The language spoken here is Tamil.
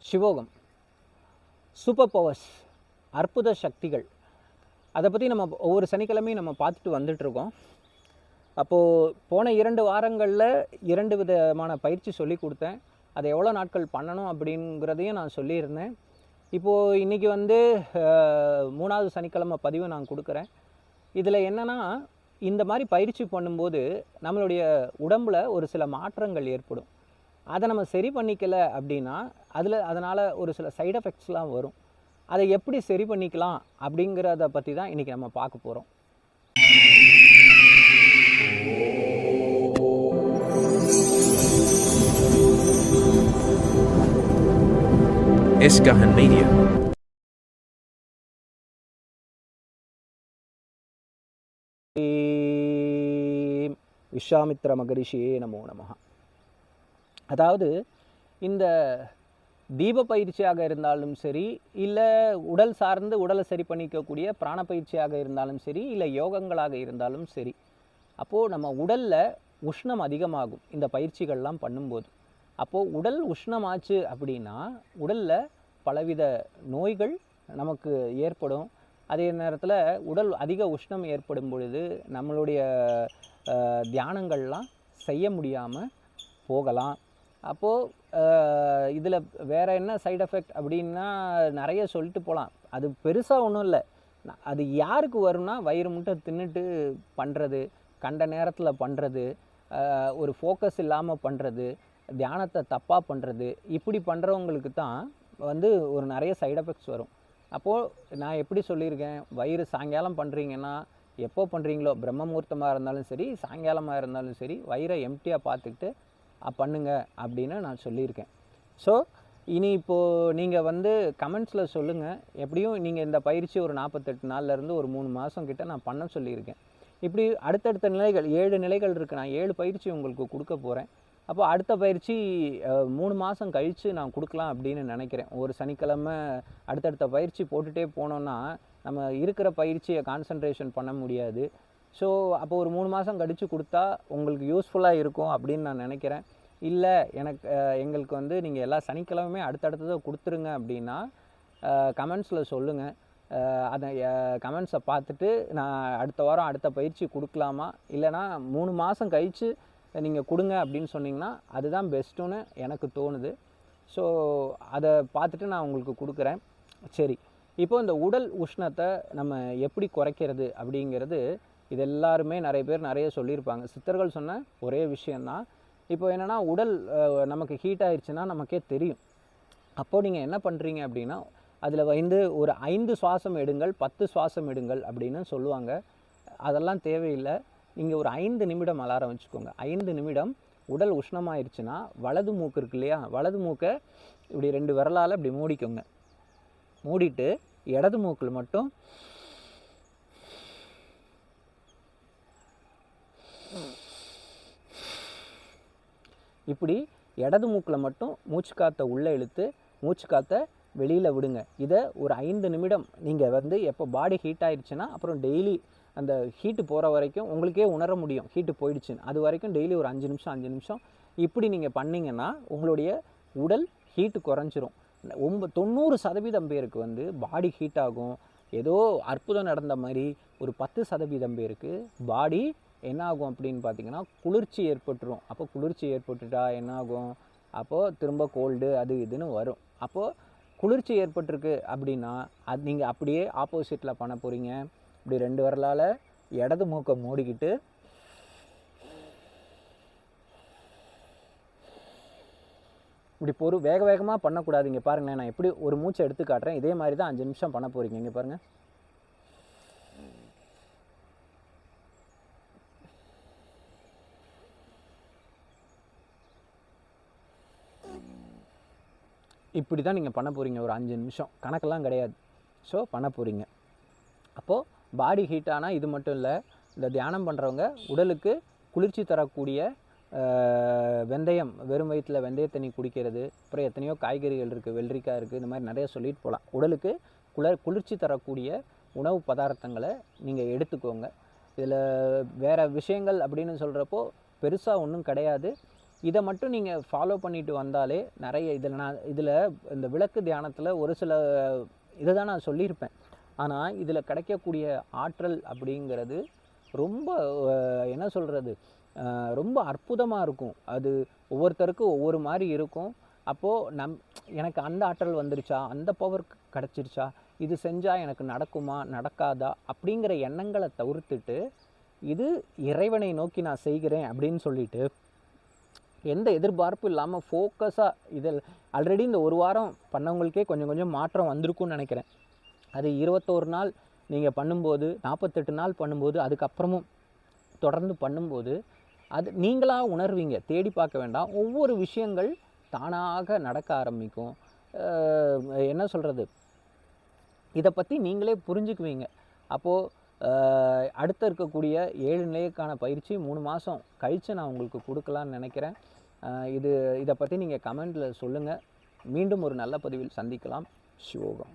சிவோகம், சூப்பர் பவர்ஸ், அற்புத சக்திகள், அதை பற்றி நம்ம ஒவ்வொரு சனிக்கிழமையும் நம்ம பார்த்துட்டு வந்துட்டுருக்கோம். அப்போது போன 2 வாரங்களில் 2 விதமான பயிற்சி சொல்லி கொடுத்தேன். அதை எவ்வளோ நாட்கள் பண்ணணும் அப்படிங்கிறதையும் நான் சொல்லியிருந்தேன். இப்போது இன்றைக்கி வந்து 3வது சனிக்கிழமை பதிவு நான் கொடுக்குறேன். இதில் என்னென்னா, இந்த மாதிரி பயிற்சி பண்ணும்போது நம்மளுடைய உடம்பில் ஒரு சில மாற்றங்கள் ஏற்படும். அதை நம்ம சரி பண்ணிக்கல அப்படின்னா அதனால் ஒரு சில சைடு எஃபெக்ட்ஸ்லாம் வரும். அதை எப்படி சரி பண்ணிக்கலாம் அப்படிங்கிறத பற்றி தான் இன்றைக்கி நம்ம பார்க்க போகிறோம். Eskahan Media. விஸ்வாமித்ர மகரிஷியே நமோ நமஹ. அதாவது இந்த தீப பயிற்சியாக இருந்தாலும் சரி, இல்லை உடல் சார்ந்து உடலை சரி பண்ணிக்கக்கூடிய பிராண பயிற்சியாக இருந்தாலும் சரி, இல்லை யோகங்களாக இருந்தாலும் சரி, அப்போது நம்ம உடலில் உஷ்ணம் அதிகமாகும் இந்த பயிற்சிகள்லாம் பண்ணும்போது. அப்போது உடல் உஷ்ணமாச்சு அப்படின்னா உடலில் பலவித நோய்கள் நமக்கு ஏற்படும். அதே நேரத்தில் உடல் அதிக உஷ்ணம் ஏற்படும் பொழுது நம்மளுடைய தியானங்கள்லாம் செய்ய முடியாமல் போகலாம். அப்போது இதில் வேறு என்ன சைடு எஃபெக்ட் அப்படின்னா நிறைய சொல்லிட்டு போகலாம். அது பெருசாக ஒன்றும் இல்லை. அது யாருக்கு வரும்னா, வயிறு முட்டை தின்னுட்டு பண்ணுறது, கண்ட நேரத்தில் பண்ணுறது, ஒரு ஃபோக்கஸ் இல்லாமல் பண்ணுறது, தியானத்தை தப்பாக பண்ணுறது, இப்படி பண்ணுறவங்களுக்கு தான் வந்து ஒரு நிறைய சைடு எஃபெக்ட்ஸ் வரும். அப்போது நான் எப்படி சொல்லியிருக்கேன், வயிறு சாயங்காலம் பண்ணுறீங்கன்னா, எப்போ பண்ணுறீங்களோ, பிரம்ம முகூர்த்தமாக இருந்தாலும் சரி, சாயங்காலமாக இருந்தாலும் சரி, வயிறை எம்டியாக பார்த்துக்கிட்டு பண்ணுங்க அப்படின்னு நான் சொல்லியிருக்கேன். ஸோ இனி இப்போது நீங்கள் வந்து கமெண்ட்ஸில் சொல்லுங்கள். எப்படியும் நீங்கள் இந்த பயிற்சி ஒரு 48 நாள்லேருந்து ஒரு 3 மாதம் கிட்ட நான் பண்ண சொல்லியிருக்கேன். இப்படி அடுத்தடுத்த நிலைகள் 7 நிலைகள் இருக்குது. நான் 7 பயிற்சி உங்களுக்கு கொடுக்க போகிறேன். அப்போ அடுத்த பயிற்சி 3 மாதம் கழித்து நான் கொடுக்கலாம் அப்படின்னு நினைக்கிறேன். ஒரு சனிக்கிழமை அடுத்தடுத்த பயிற்சி போட்டுகிட்டே போனோன்னா நம்ம இருக்கிற பயிற்சியை கான்சன்ட்ரேஷன் பண்ண முடியாது. ஸோ அப்போ ஒரு 3 மாதம் கழித்து கொடுத்தா உங்களுக்கு யூஸ்ஃபுல்லாக இருக்கும் அப்படின்னு நான் நினைக்கிறேன். இல்லை எங்களுக்கு வந்து நீங்கள் எல்லா சனிக்கிழமையுமே அடுத்தடுத்ததை கொடுத்துருங்க அப்படின்னா கமெண்ட்ஸில் சொல்லுங்கள். அதை கமெண்ட்ஸை பார்த்துட்டு நான் அடுத்த வாரம் அடுத்த பயிற்சி கொடுக்கலாமா, இல்லைனா 3 மாதம் கழித்து நீங்கள் கொடுங்க அப்படின்னு சொன்னிங்கன்னா அதுதான் பெஸ்ட்டுன்னு எனக்கு தோணுது. ஸோ அதை பார்த்துட்டு நான் உங்களுக்கு கொடுக்குறேன். சரி, இப்போ இந்த உடல் உஷ்ணத்தை நம்ம எப்படி குறைக்கிறது அப்படிங்கிறது இது எல்லாருமே நிறைய பேர் நிறைய சொல்லியிருப்பாங்க. சித்தர்கள் சொன்ன ஒரே விஷயந்தான். இப்போ என்னென்னா, உடல் நமக்கு ஹீட் ஆயிடுச்சுன்னா நமக்கே தெரியும். அப்போது நீங்கள் என்ன பண்ணுறீங்க அப்படின்னா, அதில் வந்து ஒரு 5 சுவாசம் எடுங்கள், 10 சுவாசம் எடுங்கள் அப்படின்னு சொல்லுவாங்க. அதெல்லாம் தேவையில்லை. நீங்கள் ஒரு 5 நிமிடம் அலாரம் வச்சுக்கோங்க. 5 நிமிடம் உடல் உஷ்ணமாயிருச்சுன்னா வலது மூக்கு இருக்கு இல்லையா, வலது மூக்கை இப்படி 2 விரலால் இப்படி மூடிக்கோங்க. மூடிட்டு இடது மூக்கில் மட்டும் இப்படி இடது மூக்கில் மட்டும் மூச்சு காற்றை உள்ளே இழுத்து மூச்சு காற்றை வெளியில் விடுங்க. இதை ஒரு 5 நிமிடம் நீங்கள் வந்து எப்போ பாடி ஹீட் ஆயிடுச்சுன்னா அப்புறம் டெய்லி அந்த ஹீட்டு போகிற வரைக்கும் உங்களுக்கே உணர முடியும் ஹீட்டு போயிடுச்சுன்னு. அது வரைக்கும் டெய்லி ஒரு 5 நிமிஷம் இப்படி நீங்கள் பண்ணிங்கன்னா உங்களுடைய உடல் ஹீட்டு குறைஞ்சிரும். 90% பேருக்கு வந்து பாடி ஹீட் ஆகும். ஏதோ அற்புதம் நடந்த மாதிரி ஒரு 10% பேருக்கு பாடி என்ன ஆகும் அப்படின்னு பார்த்தீங்கன்னா குளிர்ச்சி ஏற்பட்டுரும். அப்போ குளிர்ச்சி ஏற்பட்டுட்டா என்ன ஆகும், அப்போது திரும்ப கோல்டு அது இதுன்னு வரும். அப்போது குளிர்ச்சி ஏற்பட்டிருக்கு அப்படின்னா அது நீங்கள் அப்படியே ஆப்போசிட்டில் பண்ண போகிறீங்க. இப்படி 2 விரலால் இடது மூக்கை மூடிக்கிட்டு இப்படி வேக வேகமாக பண்ணக்கூடாதுங்க. பாருங்களேன், நான் எப்படி ஒரு மூச்சை எடுத்து காட்டுறேன். இதே மாதிரி தான் 5 நிமிஷம் பண்ண போகிறீங்க. இங்கே பாருங்கள். இப்படி தான் நீங்கள் பண்ண போகிறீங்க. ஒரு 5 நிமிஷம் கணக்கெல்லாம் கிடையாது. ஸோ பண்ண போகிறீங்க. அப்போது பாடி ஹீட் ஆனால் இது மட்டும் இல்லை, இந்த தியானம் பண்ணுறவங்க உடலுக்கு குளிர்ச்சி தரக்கூடிய வெந்தயம், வெறும் வயிற்றில் வெந்தய தண்ணி குடிக்கிறது, அப்புறம் எத்தனையோ காய்கறிகள் இருக்குது, வெள்ளரிக்காய் இருக்குது, இந்த மாதிரி நிறைய சொல்லிட்டு போகலாம். உடலுக்கு குளிர்ச்சி தரக்கூடிய உணவு பதார்த்தங்களை நீங்கள் எடுத்துக்கோங்க. இதில் வேறு விஷயங்கள் அப்படின்னு சொல்கிறப்போ பெருசாக ஒன்றும் கிடையாது. இதை மட்டும் நீங்கள் ஃபாலோ பண்ணிட்டு வந்தாலே நிறைய இதில் இந்த விளக்கு தியானத்தில் ஒரு சில இதை தான் நான் சொல்லியிருப்பேன். ஆனால் இதில் கிடைக்கக்கூடிய ஆற்றல் அப்படிங்கிறது ரொம்ப என்ன சொல்கிறது, ரொம்ப அற்புதமாக இருக்கும். அது ஒவ்வொருத்தருக்கும் ஒவ்வொரு மாதிரி இருக்கும். அப்போது எனக்கு அந்த ஆற்றல் வந்துருச்சா, அந்த பவர் கிடச்சிருச்சா, இது செஞ்சால் எனக்கு நடக்குமா நடக்காதா அப்படிங்கிற எண்ணங்களை தவிர்த்துட்டு, இது இறைவனை நோக்கி நான் செய்கிறேன் அப்படின்னு சொல்லிட்டு எந்த எதிர்பார்ப்பும் இல்லாமல் ஃபோக்கஸாக இதில் ஆல்ரெடி இந்த ஒரு வாரம் பண்ணவங்களுக்கே கொஞ்சம் கொஞ்சம் மாற்றம் வந்திருக்கும்னு நினைக்கிறேன். அது 21 நாள் நீங்கள் பண்ணும்போது, 48 நாள் பண்ணும்போது, அதுக்கப்புறமும் தொடர்ந்து பண்ணும்போது அது நீங்களாக உணர்வீங்க. தேடி பார்க்க வேண்டாம். ஒவ்வொரு விஷயங்கள் தானாக நடக்க ஆரம்பிக்கும். என்ன சொல்கிறது, இதை பற்றி நீங்களே புரிஞ்சுக்குவீங்க. அப்போது அடுத்த இருக்கக்கூடிய 7 நிலைக்கான பயிற்சி 3 மாதம் கழித்து நான் உங்களுக்கு கொடுக்கலான்னு நினைக்கிறேன். இதை பற்றி நீங்கள் கமெண்டில் சொல்லுங்கள். மீண்டும் ஒரு நல்ல பதிவில் சந்திக்கலாம். சிவோகம்.